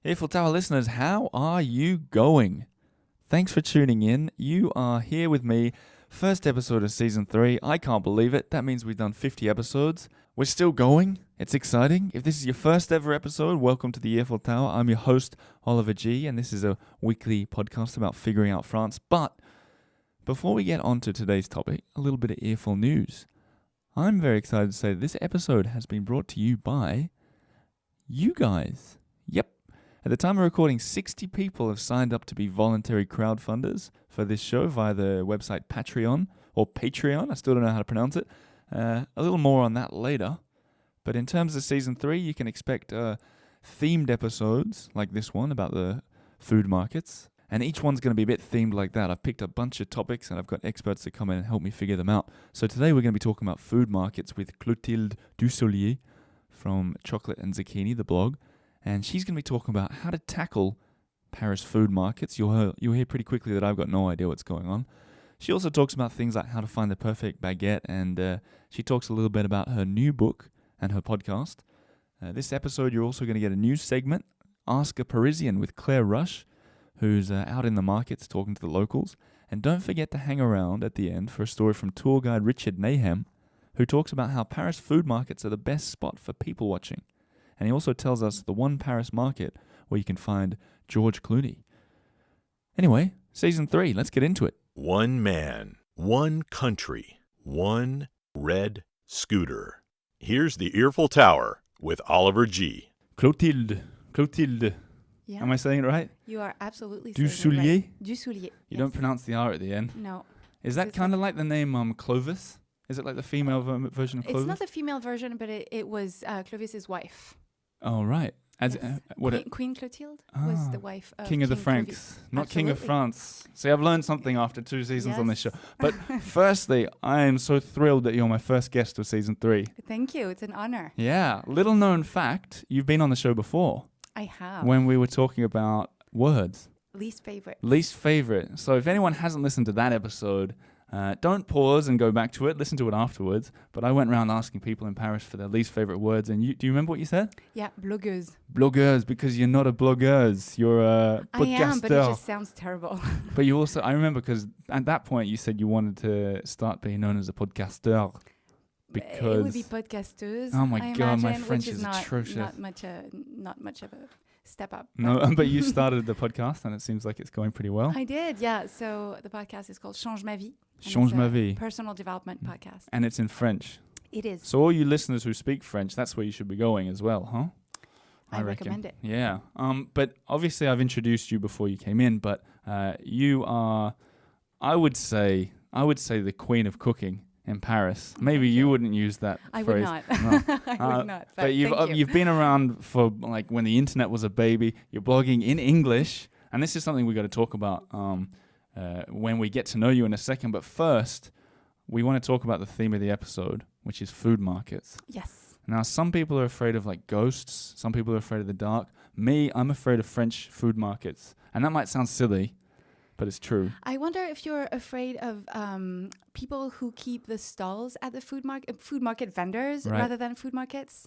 Earful Tower listeners, how are you going? Thanks for tuning in. You are here with me. First episode of Season 3. I can't believe it. That means we've done 50 episodes. We're still going. It's exciting. If this is your first ever episode, welcome to the Earful Tower. I'm your host, Oliver G, and this is a weekly podcast about figuring out France. But before we get on to today's topic, a little bit of earful news. I'm very excited to say that this episode has been brought to you by you guys. Yep. At the time of recording, 60 people have signed up to be voluntary crowdfunders for this show via the website Patreon, or Patreon, I still don't know how to pronounce it. A little more on that later. But in terms of Season 3, you can expect themed episodes like this one about the food markets. And each one's going to be a bit themed like that. I've picked a bunch of topics and I've got experts to come in and help me figure them out. So today we're going to be talking about food markets with Clotilde Dussolier from Chocolate and Zucchini, the blog. And she's going to be talking about how to tackle Paris food markets. You'll hear pretty quickly that I've got no idea what's going on. She also talks about things like how to find the perfect baguette, and she talks a little bit about her new book and her podcast. This episode, you're also going to get a new segment, Ask a Parisian with Claire Rush, who's out in the markets talking to the locals. And don't forget to hang around at the end for a story from tour guide Richard Naham, who talks about how Paris food markets are the best spot for people watching. And he also tells us the one Paris market where you can find George Clooney. Anyway, Season 3, let's get into it. One man, one country, one red scooter. Here's the Earful Tower with Oliver G. Clotilde. Yeah. Am I saying it right? You are absolutely Dussolier? saying it right. Dussolier. You don't pronounce the R at the end. No. Is that kind of like the name Clovis? Is it like the female version of Clovis? It's not the female version, but it was Clovis's wife. Oh, right. Yes. Queen Clotilde was the wife of King of the Franks, Clovis. not Absolutely. King of France. See, I've learned something after 2 seasons on this show. Yes. But firstly, I am so thrilled that you're my first guest of Season 3. Thank you. It's an honor. Yeah. Little known fact, you've been on the show before. I have. When we were talking about words. Least favorite. Least favorite. So if anyone hasn't listened to that episode, don't pause and go back to it. Listen to it afterwards. But I went around asking people in Paris for their least favorite words. And do you remember what you said? Yeah, blogueuse. Blogueuse, because you're not a blogueuse. You're a podcasteur. I am, but it just sounds terrible. But you also, I remember because at that point you said you wanted to start being known as a podcasteur. Because it would be podcasteuse. Oh my God, my imagine, French which is not, atrocious. Not much of a step up. No, but you started the podcast and it seems like it's going pretty well. I did, yeah. So the podcast is called Change Ma Vie. Change Ma Vie. Personal development podcast. And it's in French. It is. So all you listeners who speak French, that's where you should be going as well, huh? I recommend it. Yeah. But obviously I've introduced you before you came in, but you are, I would say the queen of cooking in Paris. Maybe you wouldn't use that I phrase. would not. No. I would not. But you've been around for like when the internet was a baby. You're blogging in English, and this is something we got to talk about when we get to know you in a second. But first, we want to talk about the theme of the episode, which is food markets. Yes. Now, some people are afraid of like ghosts. Some people are afraid of the dark. Me, I'm afraid of French food markets, and that might sound silly, but it's true. I wonder if you're afraid of people who keep the stalls at the food market vendors rather than food markets.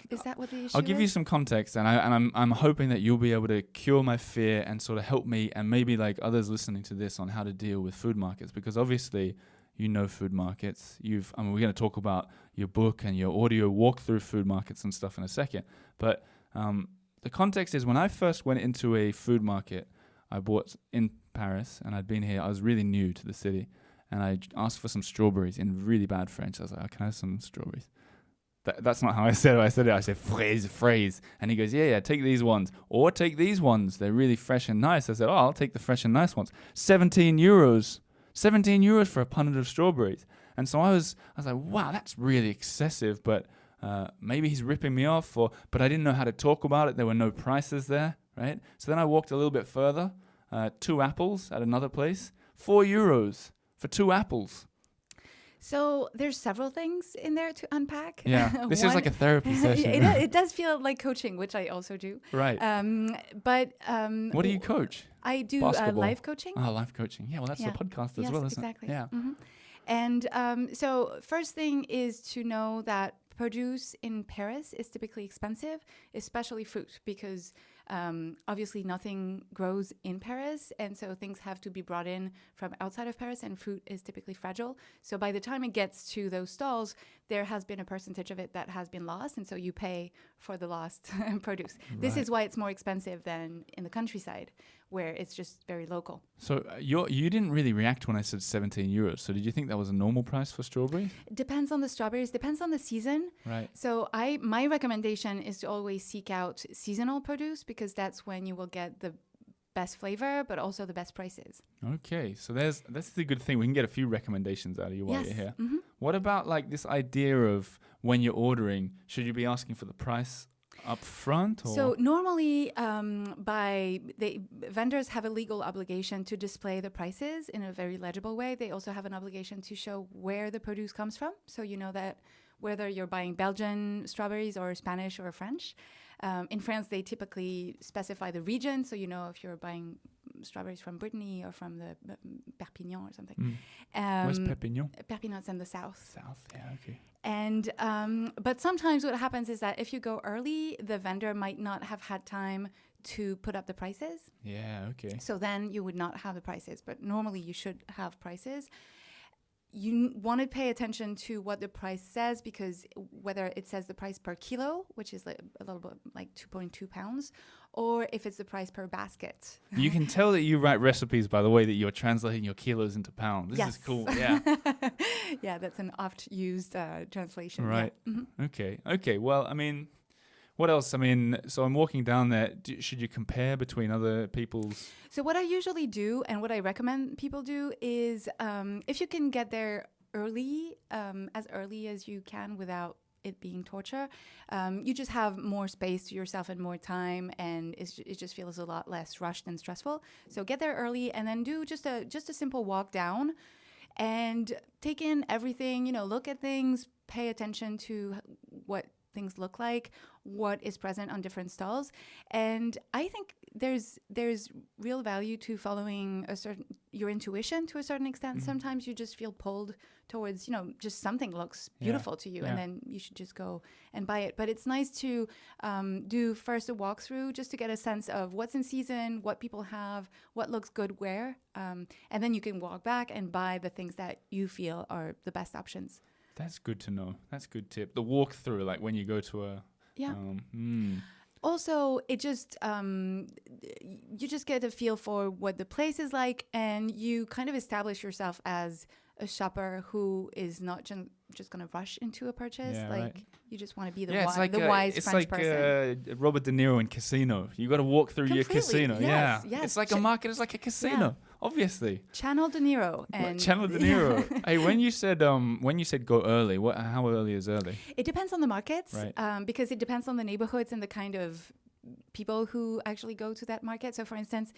Is that what the issue I'll give you some context, and I'm hoping that you'll be able to cure my fear and sort of help me and maybe like others listening to this on how to deal with food markets, because obviously you know food markets. We're going to talk about your book and your audio walkthrough food markets and stuff in a second. But the context is when I first went into a food market, I bought in Paris, and I'd been here. I was really new to the city, and I asked for some strawberries in really bad French. I was like, can I have some strawberries? That's not how I said it. I said fraise. And he goes, yeah, take these ones. Or take these ones. They're really fresh and nice. I said, I'll take the fresh and nice ones. 17 euros. 17 euros for a punnet of strawberries. And so I was like, wow, that's really excessive, but maybe he's ripping me off. But I didn't know how to talk about it. There were no prices there, right? So then I walked a little bit further. 2 apples at another place. 4 euros for 2 apples. So there's several things in there to unpack. Yeah, this is like a therapy session. It does feel like coaching, which I also do. Right. What do you coach? I do life coaching. Oh, life coaching. Yeah, well, that's the podcast as well, isn't exactly. it? Yeah. Mm-hmm. And so first thing is to know that produce in Paris is typically expensive, especially fruit, because Obviously, nothing grows in Paris, and so things have to be brought in from outside of Paris, and fruit is typically fragile. So by the time it gets to those stalls, there has been a percentage of it that has been lost, and so you pay for the lost produce. Right. This is why it's more expensive than in the countryside, where it's just very local. So you didn't really react when I said 17 euros. So did you think that was a normal price for strawberries? Depends on the strawberries, depends on the season. Right. So my recommendation is to always seek out seasonal produce, because that's when you will get the best flavor, but also the best prices. Okay, so that's the good thing. We can get a few recommendations out of you while you're here. Mm-hmm. What about like this idea of when you're ordering, should you be asking for the price up front? Or? So normally, vendors have a legal obligation to display the prices in a very legible way. They also have an obligation to show where the produce comes from, so you know that whether you're buying Belgian strawberries or Spanish or French. In France, they typically specify the region, so you know if you're buying strawberries from Brittany or from the Perpignan or something. Where's Perpignan? Perpignan's in the south. South, yeah, okay. And but sometimes what happens is that if you go early, the vendor might not have had time to put up the prices. Yeah, okay. So then you would not have the prices, but normally you should have prices. You want to pay attention to what the price says, because whether it says the price per kilo, which is like a little bit like 2.2 pounds, or if it's the price per basket. You can tell that you write recipes by the way that you're translating your kilos into pounds. This Yes. is cool, yeah. Yeah, that's an oft-used translation. Right. Yeah. Mm-hmm. Okay. Well, I mean, what else? I mean, so I'm walking down there. Should you compare between other people's? So what I usually do, and what I recommend people do, is if you can get there early, as early as you can without it being torture, you just have more space to yourself and more time, and it just feels a lot less rushed and stressful. So get there early, and then do just a simple walk down, and take in everything. Look at things, pay attention to what things look like, what is present on different stalls. And I think there's real value to following your intuition to a certain extent. Mm-hmm. Sometimes you just feel pulled towards, just something looks beautiful to you, and then you should just go and buy it. But it's nice to do first a walkthrough, just to get a sense of what's in season, what people have, what looks good where, and then you can walk back and buy the things that you feel are the best options. That's good to know. That's a good tip. The walkthrough, like when you go to a... Yeah. Also, it just you just get a feel for what the place is like, and you kind of establish yourself as a shopper who is not just going to rush into a purchase. You just want to be the wise French person. It's like Robert De Niro in Casino. You got to walk through your casino. Yes, yeah. Yes. It's like a market. It's like a casino, obviously. Channel De Niro. Channel De Niro. Hey, when you said go early, how early is early? It depends on the markets, right. Because it depends on the neighborhoods and the kind of people who actually go to that market. So, for instance,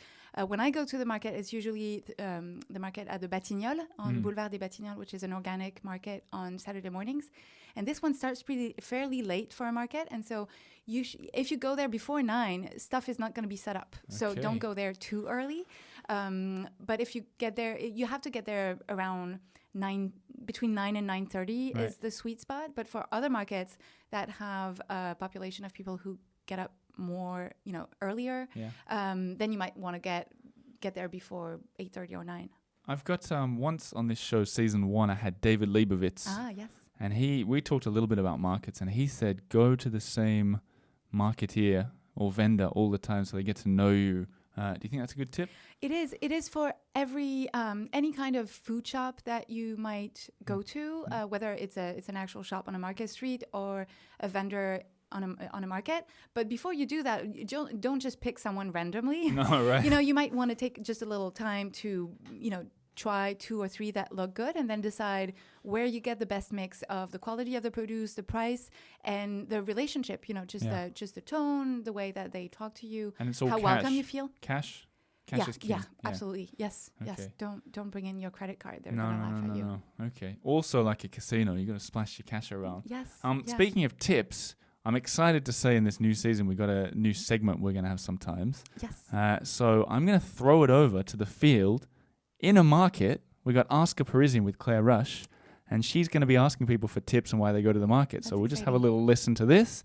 when I go to the market, it's usually the market at the Batignolles on Boulevard des Batignolles, which is an organic market on Saturday mornings. And this one starts fairly late for a market. And so if you go there before 9, stuff is not going to be set up. Okay. So don't go there too early. But if you get there, you have to get there around 9, between 9 and 9:30 is the sweet spot. But for other markets that have a population of people who get up more, earlier, then you might want to get there before 8:30 or 9. I've got once on this show, season 1, I had David Leibovitz. Ah, yes. And we talked a little bit about markets, and he said go to the same marketeer or vendor all the time so they get to know you. Do you think that's a good tip? It is. It is for every any kind of food shop that you might go to, whether it's an actual shop on a market street or a vendor on a market. But before you do that, don't just pick someone randomly. No, right. You might want to take just a little time to try 2 or 3 that look good, and then decide where you get the best mix of the quality of the produce, the price, and the relationship. Just the tone, the way that they talk to you, and it's all how cash. welcome you feel. Cash is key. Yeah, absolutely. Yes, okay. Yes. Don't bring in your credit card. They're gonna laugh at you. No. Okay. Also, like a casino, you got to splash your cash around. Yes. Speaking of tips, I'm excited to say in this new season we got a new segment we're going to have sometimes. Yes. So I'm going to throw it over to the field. In a market, we got Ask a Parisian with Claire Rush, and she's going to be asking people for tips on why they go to the market. So we'll just have a little listen to this.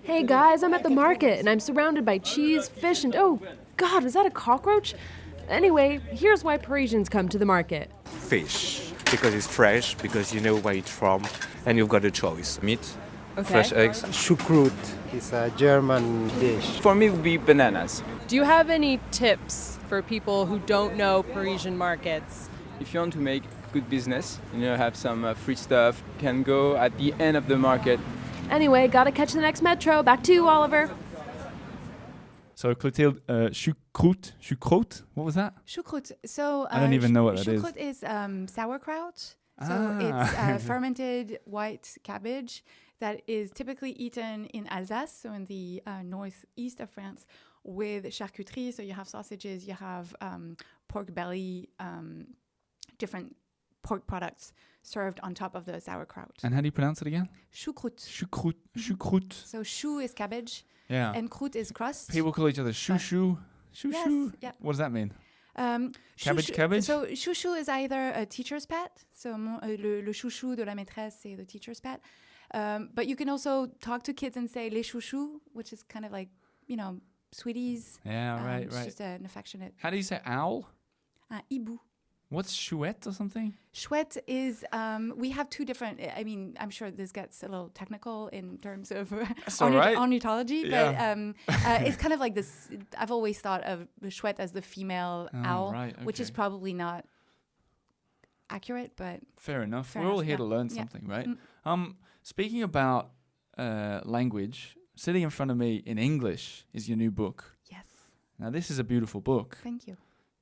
Hey guys, I'm at the market and I'm surrounded by cheese, fish, and oh God, was that a cockroach? Anyway, here's why Parisians come to the market. Fish, because it's fresh, because you know where it's from, and you've got a choice. Meat, fresh eggs. Choucroute is a German dish. For me, it would be bananas. Do you have any tips for people who don't know Parisian markets? If you want to make good business, have some free stuff, can go at the end of the market. Anyway, gotta catch the next metro. Back to you, Oliver. So Clotilde, choucroute, what was that? Choucroute. So I don't even know what that is. choucroute is sauerkraut. So it's fermented white cabbage that is typically eaten in Alsace, so in the northeast of France, with charcuterie. So you have sausages, you have pork belly, different pork products served on top of the sauerkraut. And how do you pronounce it again? Choucroute. Choucroute. So chou is cabbage, Yeah. and croûte is crust. People call each other chouchou. Chouchou. Yes, yeah. What does that mean? Chouchou- Cabbage? So chouchou is either a teacher's pet. So le chouchou de la maîtresse, c'est the teacher's pet. But you can also talk to kids and say les chouchous, which is kind of like, sweeties. Yeah, right. It's just an affectionate. How do you say owl? Hibou. What's chouette or something? Chouette is, we have two different, I'm sure this gets a little technical in terms of all right. ornithology, Yeah. but it's kind of like this, I've always thought of the chouette as the female owl, right, which is okay. probably not accurate, but Fair enough. Fair We're all enough, here yeah. to learn Yeah. something, right? Speaking about language, sitting in front of me in English is your new book. yes, Now, this is a beautiful book. thank you.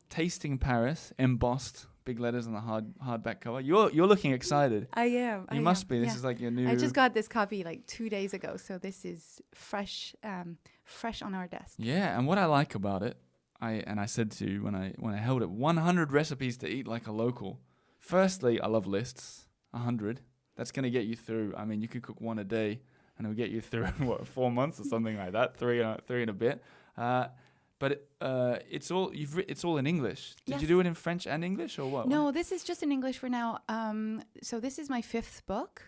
Tasting Paris, embossed, big letters on the hardback cover. You're looking excited. I am. You must be. This is like your new. I just got this copy like 2 days ago, so this is fresh on our desk. Yeah, and what I like about it, I said to you when I held it, 100 recipes to eat like a local. Firstly, I love lists. 100. That's going to get you through. I mean, you could cook one a day, and it'll get you through 4 months or something like that. Three and a bit. But it's all in English. Did you Yes. do it in French and English or what? No, this is just in English for now. So this is my 5th book.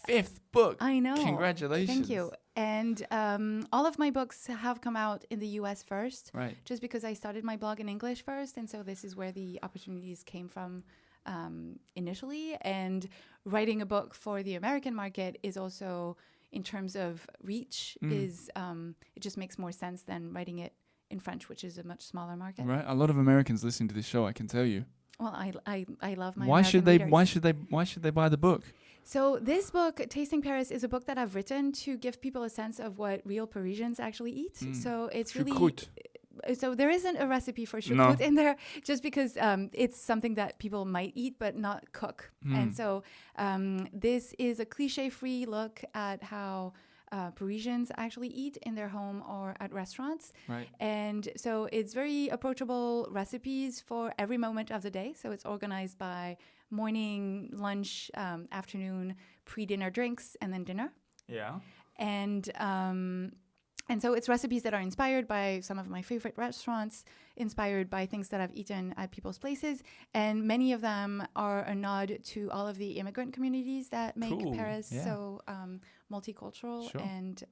5th book. I know. Congratulations. Thank you. And all of my books have come out in the US first, Right. just because I started my blog in English first. And so this is where the opportunities came from initially. And writing a book for the American market is also, in terms of reach, it just makes more sense than writing it in French, which is a much smaller market. Right. A lot of Americans listening to this show, I can tell you. Well, I love my Why should they? American Why should they buy the book? So this book, Tasting Paris, is a book that I've written to give people a sense of what real Parisians actually eat. So it's really... Choucroute. So there isn't a recipe for No. choucroute in there, just because it's something that people might eat but not cook. And so this is a cliche-free look at how Parisians actually eat in their home or at restaurants. Right. And so it's very approachable recipes for every moment of the day. So it's organized by morning, lunch, afternoon, pre-dinner drinks, and then dinner. Yeah. And so it's recipes that are inspired by some of my favorite restaurants, inspired by things that I've eaten at people's places. And many of them are a nod to all of the immigrant communities that make Cool, Paris yeah. so multicultural. Sure. And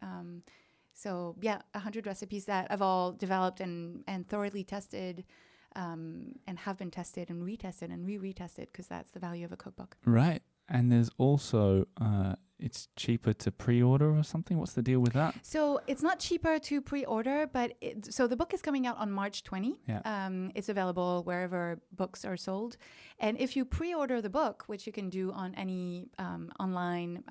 so, 100 recipes that I've all developed and thoroughly tested and have been tested and retested and retested, because that's the value of a cookbook. Right. And there's also it's cheaper to pre-order or something. What's the deal with that? So it's not cheaper to pre-order, but so the book is coming out on March 20. Yeah. It's available wherever books are sold. And if you pre-order the book, which you can do on any online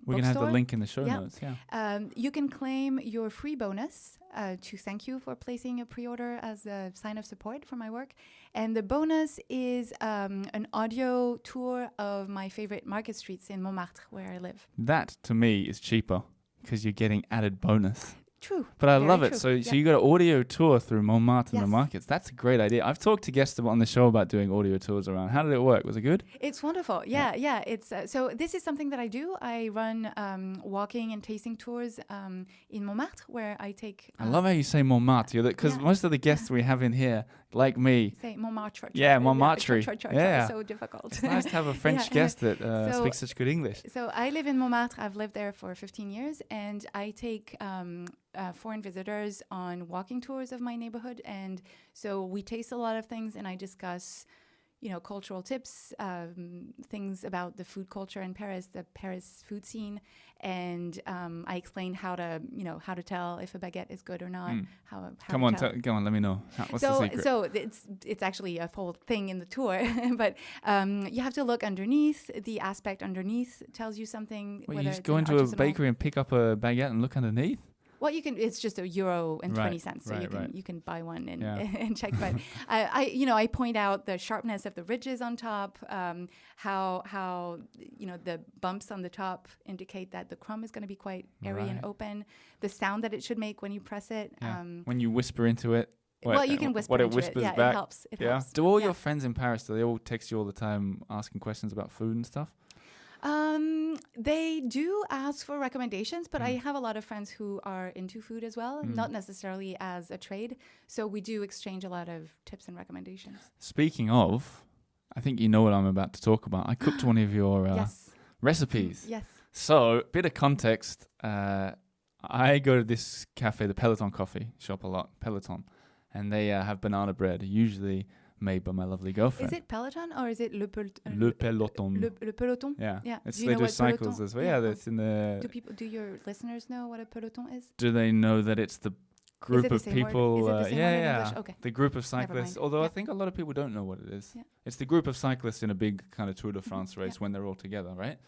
We're gonna have the bookstore, link in the show Yeah. notes. Yeah. you can claim your free bonus to thank you for placing a pre-order as a sign of support for my work. And the bonus is an audio tour of my favorite market streets in Montmartre, where I live. That to me is cheaper because you're getting added bonus. True. But I Very love it. true. So Yeah. you got an audio tour through Montmartre and the Yes. markets. That's a great idea. I've talked to guests on the show about doing audio tours around. How did it work? Was it good? It's wonderful. Yeah. It's so this is something that I do. I run walking and tasting tours in Montmartre, where I take. I love how you say Montmartre because Yeah. most of the guests we have in here like me. Say Montmartre. Yeah, Montmartre. Yeah. So difficult. It's nice to have a French guest that speaks such good English. So I live in Montmartre. I've lived there for 15 years, and I take foreign visitors on walking tours of my neighborhood. And so we taste a lot of things, and I discuss, cultural tips, things about the food culture in Paris, the Paris food scene, and I explain how to tell if a baguette is good or not. Come on, let me know. What's the secret? So it's actually a whole thing in the tour, but you have to look underneath. The aspect underneath tells you something. Well, you just go into a bakery and pick up a baguette and look underneath? Well, you can. It's just €1.20, so you can buy one and check. But I point out the sharpness of the ridges on top, how the bumps on the top indicate that the crumb is going to be quite airy and open. The sound that it should make when you press it. When you whisper into it. You can whisper into it. Yeah, back. It helps. It helps. Do all your friends in Paris? Do they all text you all the time asking questions about food and stuff? They do ask for recommendations, but I have a lot of friends who are into food as well, not necessarily as a trade. So we do exchange a lot of tips and recommendations. Speaking of, I think you know what I'm about to talk about. I cooked one of your recipes. Yes. So, bit of context. I go to this cafe, the Peloton coffee shop a lot, Peloton, and they have banana bread, usually made by my lovely girlfriend. Is it Peloton or is it Le Peloton? Le Peloton? Yeah. Do they do cycles as well. Yeah, that's in the... Do your listeners know what a peloton is? Do they know that it's the group of people? Is it the same word in English? Okay. The group of cyclists. Although I think a lot of people don't know what it is. Yeah. It's the group of cyclists in a big kind of Tour de France race when they're all together, right?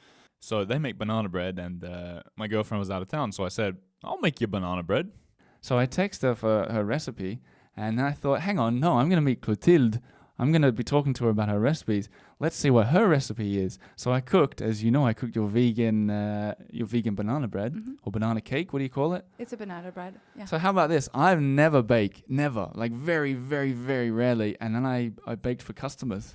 So they make banana bread, and my girlfriend was out of town, so I said, I'll make you banana bread. So I texted her for her recipe, and then I thought, hang on, no, I'm going to meet Clotilde. I'm going to be talking to her about her recipes. Let's see what her recipe is. So I cooked, as you know, your vegan banana bread or banana cake. What do you call it? It's a banana bread. Yeah. So how about this? I've never baked, like very, very, very rarely. And then I baked for customers.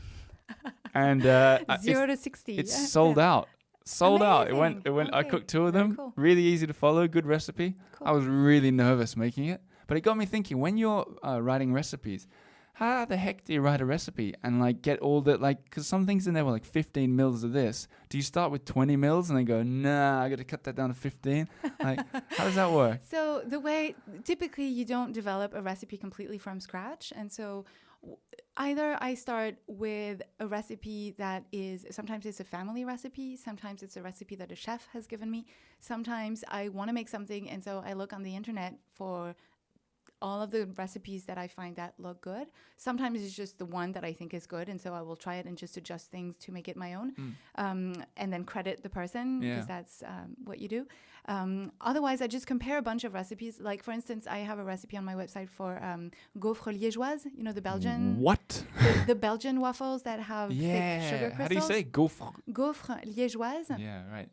And 0 to 60. It's sold out. Sold out. It went. Okay. I cooked 2 of them. Cool. Really easy to follow. Good recipe. Cool. I was really nervous making it, but it got me thinking. When you're writing recipes, how the heck do you write a recipe and get all the because some things in there were 15 mils of this. Do you start with 20 mils and then go, nah, I got to cut that down to 15? How does that work? So typically you don't develop a recipe completely from scratch, and so either I start with a recipe that is, sometimes it's a family recipe, sometimes it's a recipe that a chef has given me, sometimes I want to make something, and so I look on the internet for all of the recipes that I find that look good. Sometimes it's just the one that I think is good, and so I will try it and just adjust things to make it my own, and then credit the person because that's what you do. Otherwise, I just compare a bunch of recipes. Like, for instance, I have a recipe on my website for gaufres liégeoises, the Belgian... What? the Belgian waffles that have thick sugar crystals. How do you say gaufres? Gaufres liégeoises. Yeah, right.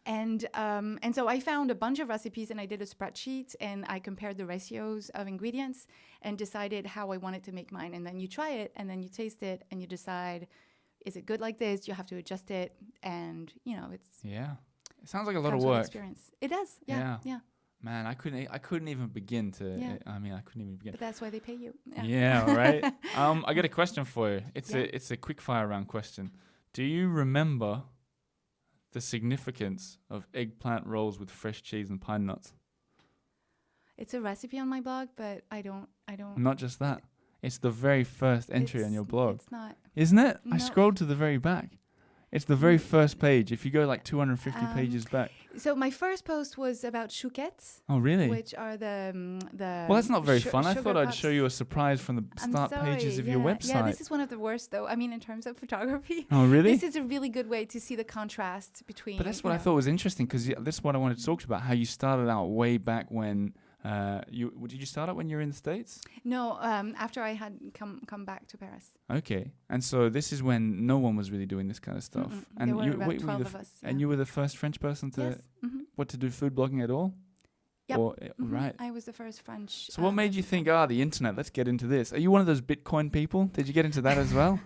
And so I found a bunch of recipes and I did a spreadsheet and I compared the ratios of ingredients and decided how I wanted to make mine. And then you try it and then you taste it and you decide, is it good like this? You have to adjust it. And, it's... Yeah. It sounds like a lot of work. Experience. It does. Yeah. Man, I couldn't even begin to... Yeah. I couldn't even begin. But that's why they pay you. Yeah, right. I got a question for you. It's a quick fire round question. Do you remember the significance of eggplant rolls with fresh cheese and pine nuts? It's a recipe on my blog, but I don't. Not just that. It's the very first entry on your blog. It's not. Isn't it? No. I scrolled to the very back. It's the very first page. If you go 250 pages back. So my first post was about chouquettes. Oh, really? Which are the Well, that's not very fun. I thought I'd puffs. show you a surprise from the start pages of your website. Yeah, this is one of the worst, though. In terms of photography. Oh, really? This is a really good way to see the contrast between... But that's what I thought was interesting, because this is what I wanted to talk about, how you started out way back when... did you start out when you were in the States? No, after I had come back to Paris. Okay, and so this is when no one was really doing this kind of stuff. And there were about 12 of us. And you were the first French person to to do food blogging at all? Yep. Right. I was the first French. So what made you think, the internet, let's get into this? Are you one of those Bitcoin people? Did you get into that as well?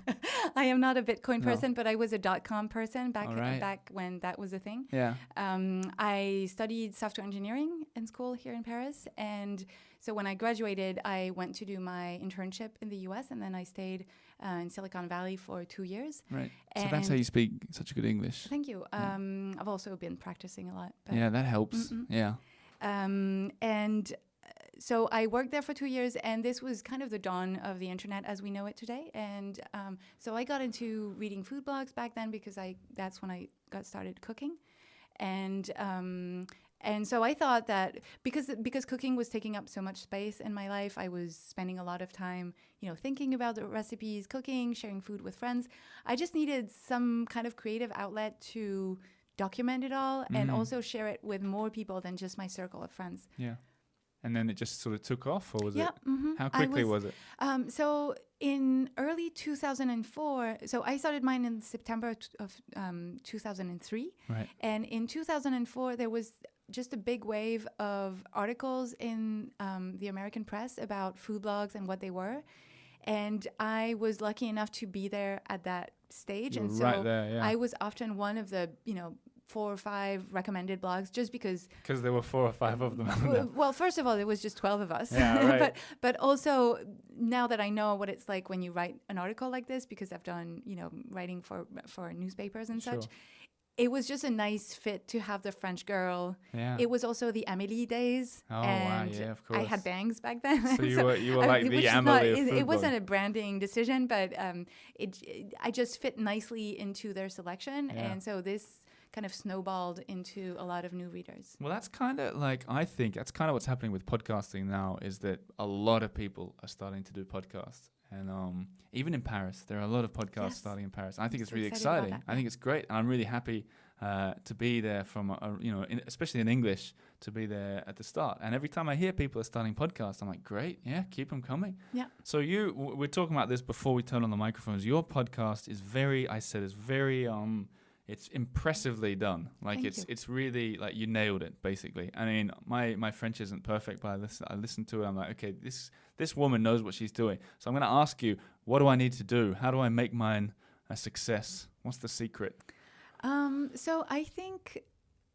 I am not a Bitcoin No. person, but I was a .com person back All right. back when that was a thing. Yeah. I studied software engineering in school here in Paris, and so when I graduated, I went to do my internship in the U.S. and then I stayed in Silicon Valley for 2 years. Right. So that's how And- you speak such a good English. Thank you. I've also been practicing a lot. But Yeah, that helps. Yeah. and so I worked there for 2 years, and this was kind of the dawn of the internet as we know it today. And so I got into reading food blogs back then because that's when I got started cooking. And so I thought that because cooking was taking up so much space in my life, I was spending a lot of time, thinking about the recipes, cooking, sharing food with friends. I just needed some kind of creative outlet to document it all and also share it with more people than just my circle of friends. Yeah. And then it just sort of took off, or was Yeah. it? How quickly was it? So in early 2004, so I started mine in September of 2003. Right. And in 2004, there was just a big wave of articles in the American press about food blogs and what they were. And I was lucky enough to be there at that stage. You And were so right there, yeah. I was often one of the, 4 or 5 recommended blogs just because. Because there were 4 or 5 of them. Well, first of all, there was just 12 of us. Yeah, right. but also now that I know what it's like when you write an article like this, because I've done, writing for newspapers and such. Sure. It was just a nice fit to have the French girl. Yeah. It was also the Amélie days. Oh, wow, and yeah, of I had course. bangs back then. So you were like the which is Amélie of food It wasn't blog. a branding decision, but I just fit nicely into their selection. Yeah. And so this kind of snowballed into a lot of new readers. Well, that's kind of like, I think that's kind of what's happening with podcasting now, is that a lot of people are starting to do podcasts. And even in Paris, there are a lot of podcasts Yes. starting in Paris. I think I'm it's so really excited about exciting. that, I think it's great. And I'm really happy to be there from, especially in English, to be there at the start. And every time I hear people are starting podcasts, I'm like, great, yeah, keep them coming. Yeah. So we're talking about this before we turn on the microphones. Your podcast is very, it's impressively done. Like Thank you. it's really like you nailed it, basically. I mean, my French isn't perfect, but I listen to it. I'm like, okay, this woman knows what she's doing. So I'm going to ask you, what do I need to do? How do I make mine a success? What's the secret? So I think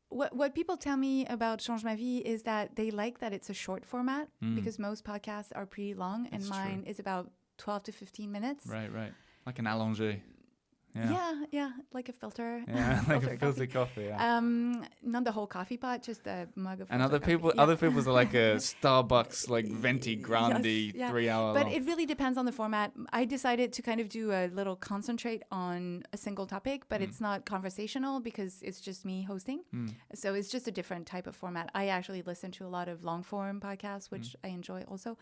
what people tell me about Change Ma Vie is that they like that it's a short format because most podcasts are pretty long, and That's mine true. is about 12 to 15 minutes. Right. Like an allongé. Yeah, like a filter. Yeah, like a filter coffee. Yeah. Not the whole coffee pot, just a mug of. And filter coffee. other people's are like a Starbucks, like venti grande, Yes, yeah. 3 hour But long. it really depends on the format. I decided to kind of do a little concentrate on a single topic, but it's not conversational because it's just me hosting. So it's just a different type of format. I actually listen to a lot of long form podcasts, which I enjoy also.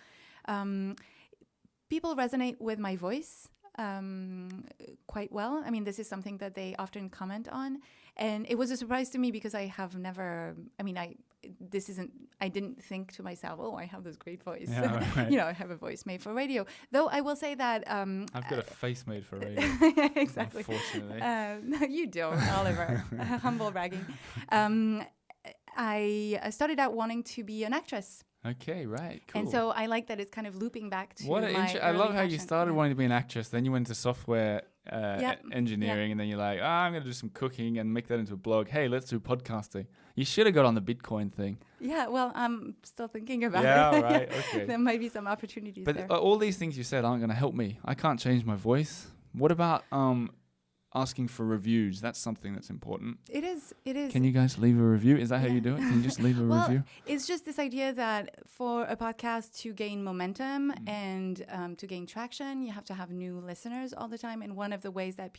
People resonate with my voice quite well. I mean, this is something that they often comment on, and it was a surprise to me because I have never. I mean, I didn't think to myself, oh, I have this great voice. Yeah, right. I have a voice made for radio. Though I will say that I've got a face made for radio. exactly. Unfortunately. No, you don't, Oliver. Humble bragging. I started out wanting to be an actress. Okay, right, cool. And so I like that it's kind of looping back to What my I love early how you passion. started Yeah. wanting to be an actress, then you went into software engineering, yeah. and then you're like, I'm going to do some cooking and make that into a blog. Hey, let's do podcasting. You should have got on the Bitcoin thing. Yeah, well, I'm still thinking about Yeah, it. right, okay. There might be some opportunities But there. all these things you said aren't going to help me. I can't change my voice. What about asking for reviews? That's something that's important. It is. Can you guys leave a review? Is that how you do it? Can you just leave a Well, review? it's just this idea that for a podcast to gain momentum and to gain traction, you have to have new listeners all the time. And one of the ways that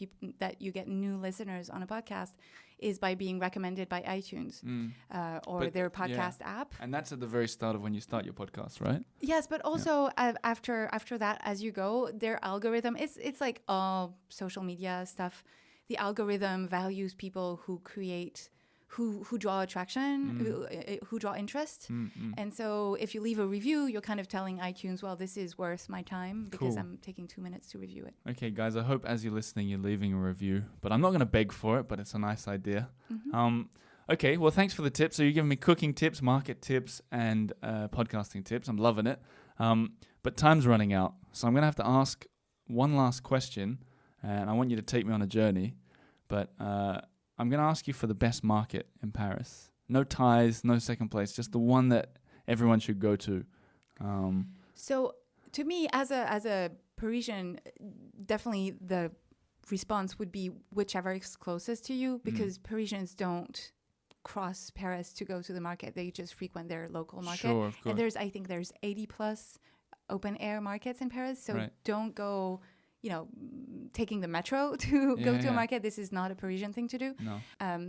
you get new listeners on a podcast is by being recommended by iTunes or But, their podcast app. And that's at the very start of when you start your podcast, right? Yes, but also after that, as you go, their algorithm, it's like all social media stuff. The algorithm values people who create, who draw attraction, who draw interest. And so if you leave a review, you're kind of telling iTunes, well, this is worth my time because Cool. I'm taking 2 minutes to review it. Okay, guys, I hope as you're listening, you're leaving a review. But I'm not going to beg for it, but it's a nice idea. Okay, well, thanks for the tips. So you're giving me cooking tips, market tips, and podcasting tips. I'm loving it. But time's running out. So I'm going to have to ask one last question. and I want you to take me on a journey. But I'm going to ask you for the best market in Paris. No ties, no second place, just the one that everyone should go to. So to me, as a Parisian, definitely the response would be whichever is closest to you, because Parisians don't cross Paris to go to the market. They just frequent their local market. Sure, of course. And I think there's 80 plus open air markets in Paris. So don't go, taking the metro to go to a market. This is not a Parisian thing to do. No.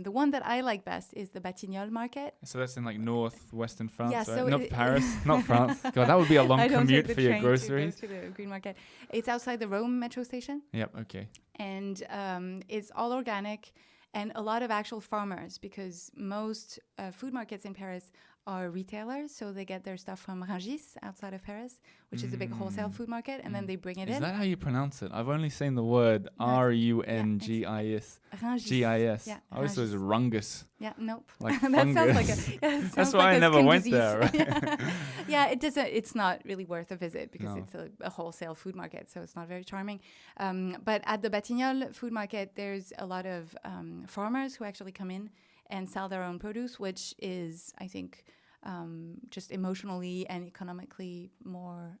The one that I like best is the Batignolles market. So that's in like northwestern France, Yeah, right? so Not Paris, not France. God, that would be a long I don't commute take for the your train groceries. to go to the green market. It's outside the Rome metro station. Yep, okay. And it's all organic and a lot of actual farmers, because most food markets in Paris are retailers. So they get their stuff from Rungis outside of Paris, which is a big wholesale food market, and then they bring it in. Is that how you pronounce it? I've only seen the word Rungis. Rungis. Yeah, I always thought it was Rungus. Yeah, nope. Like that fungus. sounds like That's why I never went there, right? Yeah, it doesn't. It's not really worth a visit because No. it's a wholesale food market, so it's not very charming. But at the Batignolles food market, there's a lot of farmers who actually come in and sell their own produce, which is, I think, just emotionally and economically more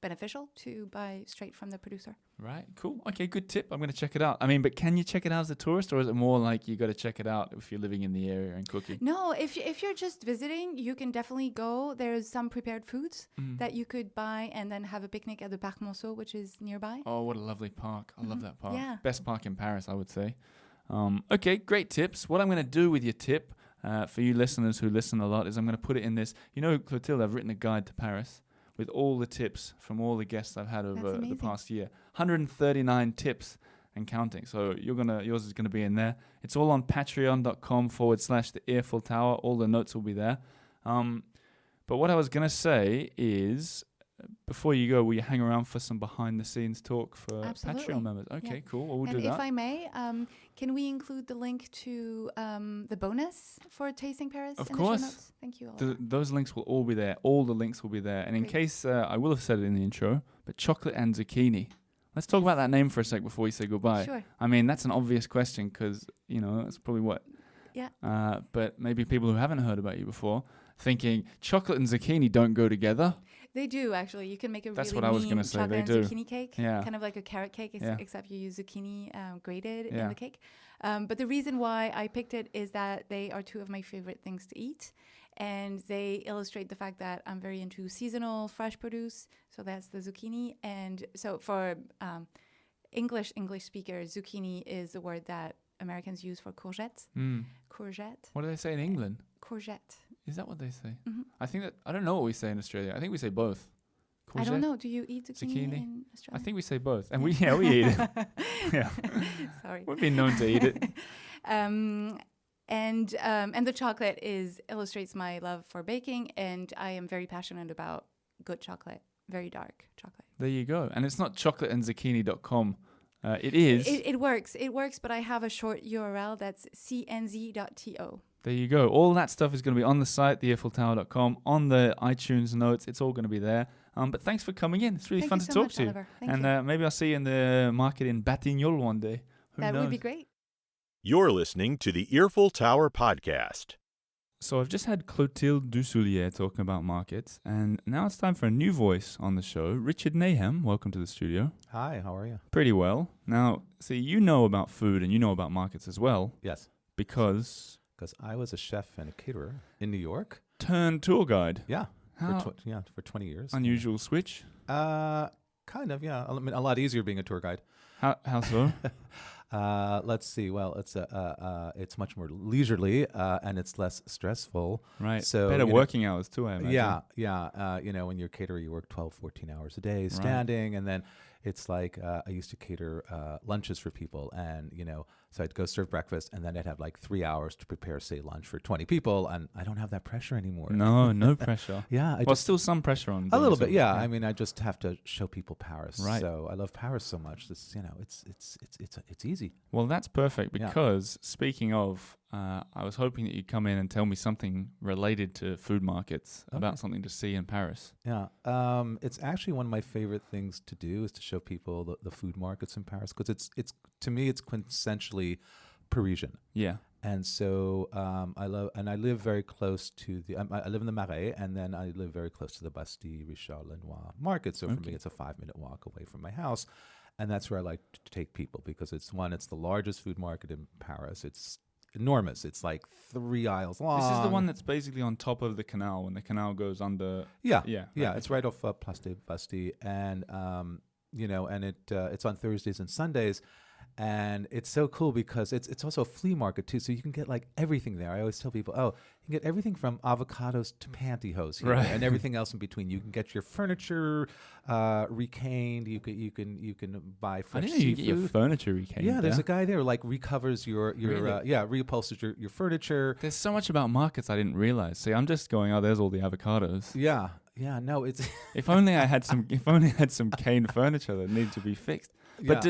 beneficial to buy straight from the producer. Right, cool. Okay, good tip. I'm going to check it out. I mean, but can you check it out as a tourist, or is it more like you got to check it out if you're living in the area and cooking? No, if you're just visiting, you can definitely go. There's some prepared foods that you could buy and then have a picnic at the Parc Monceau, which is nearby. Oh, what a lovely park. I love that park. Yeah. Best park in Paris, I would say. Okay, great tips. What I'm going to do with your tip, for you listeners who listen a lot, is I'm going to put it in this. You know, Clotilde, I've written a guide to Paris with all the tips from all the guests I've had over the past year. 139 tips and counting. So yours is gonna be in there. It's all on patreon.com/the Earful Tower. All the notes will be there. But what I was gonna say is, before you go, will you hang around for some behind the scenes talk for Absolutely. Patreon members? Okay, Yeah. cool. Well, we'll do And that. if I may, can we include the link to the bonus for Tasting Paris? Of in course. The show notes? Thank you. Oliver. Those links will all be there. All the links will be there. And in Great. case, I will have said it in the intro, but chocolate and zucchini. Let's talk about that name for a sec before we say goodbye. Sure. I mean, that's an obvious question because, that's probably what. Yeah. But maybe people who haven't heard about you before thinking chocolate and zucchini don't go together. They do, actually. You can make a That's really what I was mean gonna say, chocolate they and do. zucchini cake. Yeah. Kind of like a carrot cake, except you use zucchini grated Yeah. in the cake. But the reason why I picked it is that they are two of my favorite things to eat. And they illustrate the fact that I'm very into seasonal, fresh produce. So that's the zucchini. And so for English speakers, zucchini is the word that Americans use for courgette. Courgette. What do they say in England? Courgette. Is that what they say? Mhm. I don't know what we say in Australia. I think we say both. I don't Courgette? know. Do you eat zucchini, in I Australia? think we say both. And we eat it. Yeah. Sorry. We've been known to eat it. And the chocolate illustrates my love for baking, and I am very passionate about good chocolate, very dark chocolate. There you go. And it's not chocolateandzucchini.com. It is. It works, but I have a short URL that's cnz.to. There you go. All that stuff is going to be on the site, theearfultower.com, on the iTunes notes. It's all going to be there. But thanks for coming in. It's really Thank fun you to so talk much, to you. Oliver. Thank And you. maybe I'll see you in the market in Batignolles one day. Who That knows? would be great. You're listening to the Earful Tower podcast. So I've just had Clotilde Dussoulier talking about markets, and now it's time for a new voice on the show. Richard Nahum, welcome to the studio. Hi, how are you? Pretty well. Now, see, you know about food and you know about markets as well. Yes. Because I was a chef and a caterer in New York. turned tour guide. Yeah. How For 20 years. unusual switch. Kind of, yeah. I mean, a lot easier being a tour guide. How so? Let's see. Well, it's much more leisurely and it's less stressful. Right. So better working hours too, I imagine. Yeah. When you're a caterer, you work 12, 14 hours a day standing, and then it's like I used to cater lunches for people, and so I'd go serve breakfast, and then I'd have like 3 hours to prepare, say, lunch for 20 people, and I don't have that pressure anymore. No pressure. Yeah. Still some pressure on. A little bit, doing yeah. something. I mean, I just have to show people Paris. Right. So I love Paris so much. This, it's easy. Well, that's perfect because speaking of I was hoping that you'd come in and tell me something related to food markets, about something to see in Paris. Yeah, it's actually one of my favorite things to do is to show people the food markets in Paris because it's to me it's quintessentially Parisian. Yeah. And so I live very close to I live in the Marais, and then I live very close to the Bastille Richard Lenoir market. So for me, it's a 5-minute walk away from my house, and that's where I like to take people because it's the largest food market in Paris. It's enormous. It's like 3 aisles long. This is the one that's basically on top of the canal when the canal goes under. Yeah. Right. It's right off Place de Bastille, and it's on Thursdays and Sundays. And it's so cool because it's also a flea market too, so you can get like everything there. I always tell people, you can get everything from avocados to pantyhose here, and everything else in between. You can get your furniture recaned. You can buy fresh seafood. You get your furniture recaned. Yeah, there's a guy there who like recovers your reupholsters your furniture. There's so much about markets I didn't realize. See, I'm just going, there's all the avocados. Yeah, no, it's if only I had some caned furniture that needed to be fixed. But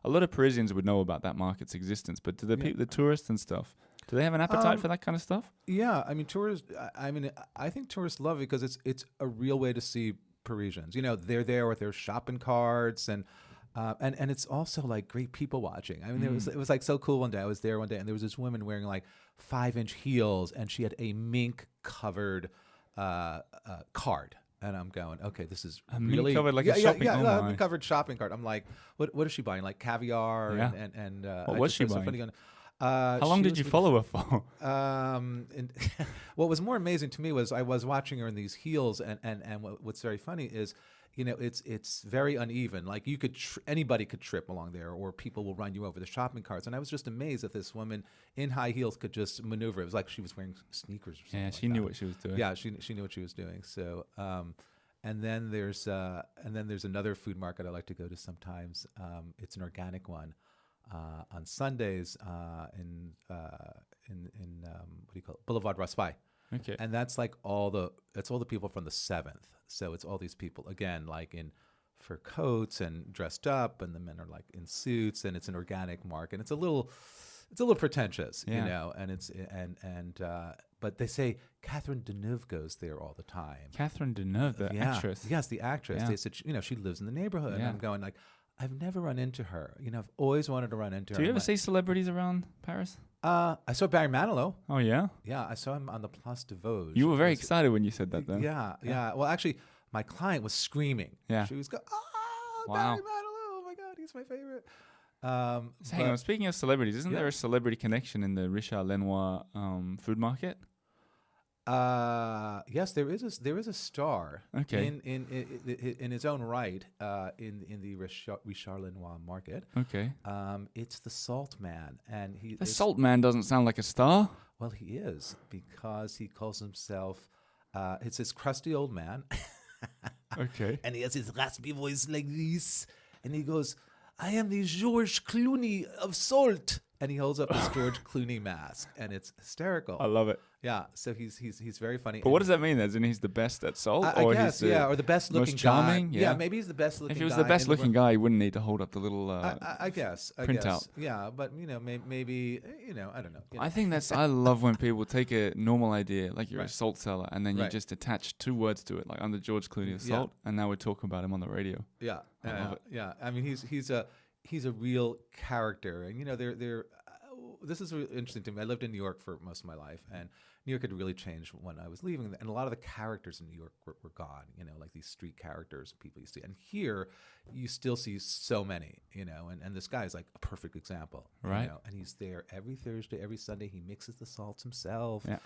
a lot of Parisians would know about that market's existence, but do the tourists and stuff, do they have an appetite for that kind of stuff? Yeah, I mean, tourists. I think tourists love it because it's a real way to see Parisians. They're there with their shopping carts and it's also like great people watching. I mean, it was like so cool one day. I was there one day, and there was this woman wearing like 5-inch heels, and she had a mink covered card. And I'm going, okay, this is really covered like a shopping cart. Covered shopping cart. I'm like, what is she buying? Like caviar and what was she buying? So funny going, how long did you follow her for? And what was more amazing to me was I was watching her in these heels, and what's very funny is, it's very uneven. Like anybody could trip along there, or people will run you over the shopping carts. And I was just amazed that this woman in high heels could just maneuver. It was like she was wearing sneakers or something. Yeah, she knew what she was doing. Yeah, she knew what she was doing. So, and then there's another food market I like to go to sometimes. It's an organic one on Sundays in what do you call it? Boulevard Raspail. Okay. And that's like all the people from the 7th. So it's all these people again, like in fur coats and dressed up, and the men are like in suits, and it's an organic market. It's a little pretentious, and but they say Catherine Deneuve goes there all the time. Catherine Deneuve, the actress. Yes, the actress. Yeah. They said she lives in the neighborhood, and I'm going like, I've never run into her. I've always wanted to run into her. Do you ever see celebrities around Paris? I saw Barry Manilow. Oh, yeah? Yeah, I saw him on the Place de Vosges. You were very excited when you said that, then. Yeah. Well, actually, my client was screaming. Yeah. She was going, wow. Barry Manilow, oh my God, he's my favorite. So hang on, speaking of celebrities, isn't there a celebrity connection in the Richard Lenoir food market? Yes, there is a star. Okay. In his own right, in the Richard Lenoir market. Okay. It's the Salt Man, and the Salt Man doesn't sound like a star. Well, he is, because he calls himself. It's this crusty old man. Okay. And he has his raspy voice like this, and he goes, "I am the George Clooney of Salt." And he holds up his George Clooney mask, and it's hysterical. I love it. Yeah, so he's very funny. But what does that mean? As in he's the best at salt? I guess, or the best looking most charming? guy. Yeah, maybe he's the best looking guy. If he was the best looking guy, he wouldn't need to hold up the little I guess. printout. Yeah, but maybe I don't know. I think I love when people take a normal idea, like you're a salt seller, and then you just attach 2 words to it, like I'm the George Clooney of salt, and now we're talking about him on the radio. Yeah, I love it. Yeah. I mean, he's a real character, and they're this is really interesting to me. I lived in New York for most of my life, and New York had really changed when I was leaving. And a lot of the characters in New York were gone, like these street characters people used to see. And here, you still see so many, and this guy is like a perfect example. Right. And he's there every Thursday, every Sunday. He mixes the salts himself. Yeah.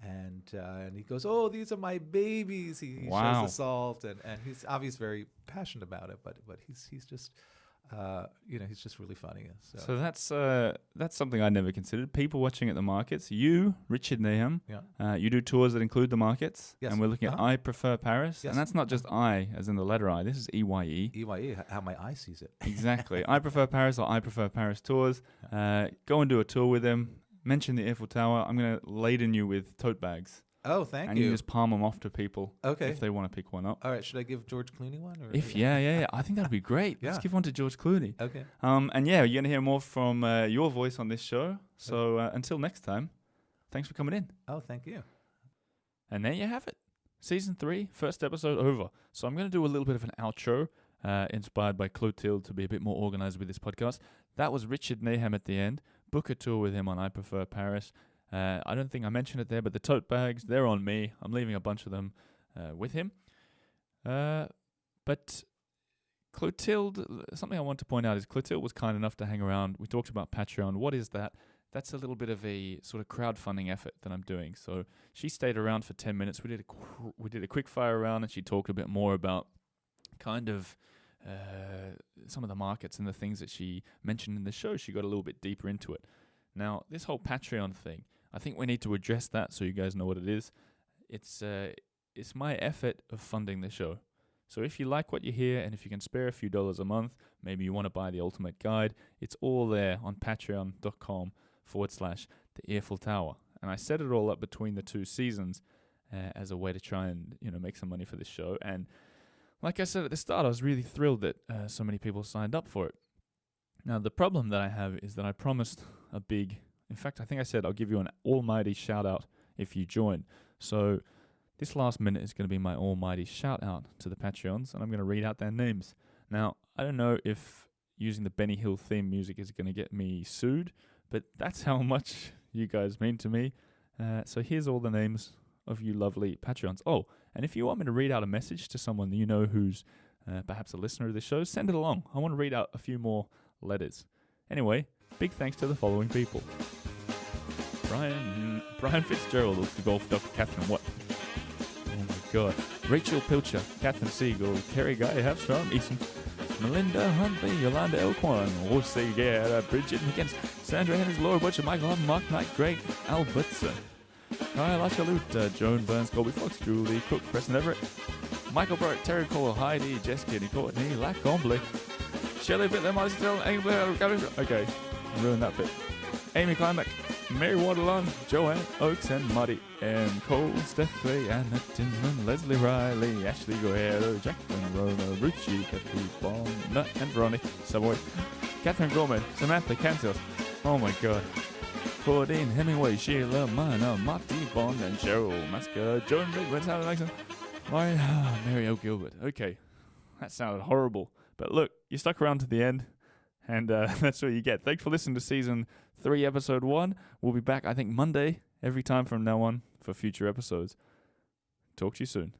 And he goes, "Oh, these are my babies." He shows the salt, and he's obviously very passionate about it, but he's just... he's just really funny. So that's something I never considered. People watching at the markets. You, Richard Nahum, you do tours that include the markets. Yes. And we're looking at I Prefer Paris. Yes. And that's not just I, as in the letter I. This is EYE. EYE, how my eye sees it. Exactly. I Prefer Paris or I Prefer Paris tours. Go and do a tour with them. Mention the Earful Tower. I'm going to laden you with tote bags. Oh, thank and you. you just palm them off to people Okay. if they want to pick one up. All right, should I give George Clooney one? Or Yeah. I think that'd be great. Yeah. Let's give one to George Clooney. Okay. And yeah, you're going to hear more from your voice on this show. So until next time, thanks for coming in. Oh, thank you. And there you have it. Season 3, first episode over. So I'm going to do a little bit of an outro, inspired by Clotilde to be a bit more organized with this podcast. That was Richard Naham at the end. Book a tour with him on I Prefer Paris. I don't think I mentioned it there, but the tote bags, they're on me. I'm leaving a bunch of them with him. But Clotilde, something I want to point out is Clotilde was kind enough to hang around. We talked about Patreon. What is that? That's a little bit of a sort of crowdfunding effort that I'm doing. So she stayed around for 10 minutes. We did a quick fire round, and she talked a bit more about kind of some of the markets and the things that she mentioned in the show. She got a little bit deeper into it. Now, this whole Patreon thing, I think we need to address that so you guys know what it is. It's my effort of funding the show. So if you like what you hear and if you can spare a few dollars a month, maybe you want to buy the ultimate guide, it's all there on patreon.com/the Earful Tower. And I set it all up between the 2 seasons as a way to try and make some money for this show. And like I said at the start, I was really thrilled that so many people signed up for it. Now, the problem that I have is that I promised a big... In fact, I think I said I'll give you an almighty shout-out if you join. So this last minute is going to be my almighty shout-out to the Patreons, and I'm going to read out their names. Now, I don't know if using the Benny Hill theme music is going to get me sued, but that's how much you guys mean to me. So here's all the names of you lovely Patreons. Oh, and if you want me to read out a message to someone you know who's perhaps a listener of this show, send it along. I want to read out a few more letters. Anyway, big thanks to the following people. Brian Fitzgerald of the Golf Dr. Catherine Watt. Oh my God. Rachel Pilcher, Catherine Siegel, Kerry Guy Halfstrom, Eason, Melinda Huntley, Yolanda Elquan, Jose Guerra, Bridget McKenzie, Sandra Hennis, Laura Butcher, Michael Hutton, Mark Knight, Greg Albertson, Kyle Achalut, Joan Burns, Colby Fox, Julie Cook, Preston Everett, Michael Brock, Terry Cole, Heidi, Jessica, Courtney, Lacombe, Shelley Bittler, Marcy Tell, okay, I ruined that bit. Amy Climack, Mary Waterlon, Joanne Oakes, and Muddy, and Cole, Steph Clay, Anna Tinman, Leslie Riley, Ashley Guerrero, Jacqueline Rona, Ruchi, Kathy Bond, Nut, and Veronica Savoy, Catherine Gorman, Samantha Cantos, oh my God, Claudine Hemingway, Sheila Minor, Marty Bond, and Cheryl Masker, Joan Bigwood, Sarah Maxon, Mary O. Gilbert. Okay, that sounded horrible, but look, you stuck around to the end. And that's what you get. Thanks for listening to Season 3, Episode 1. We'll be back, I think, Monday, every time from now on for future episodes. Talk to you soon.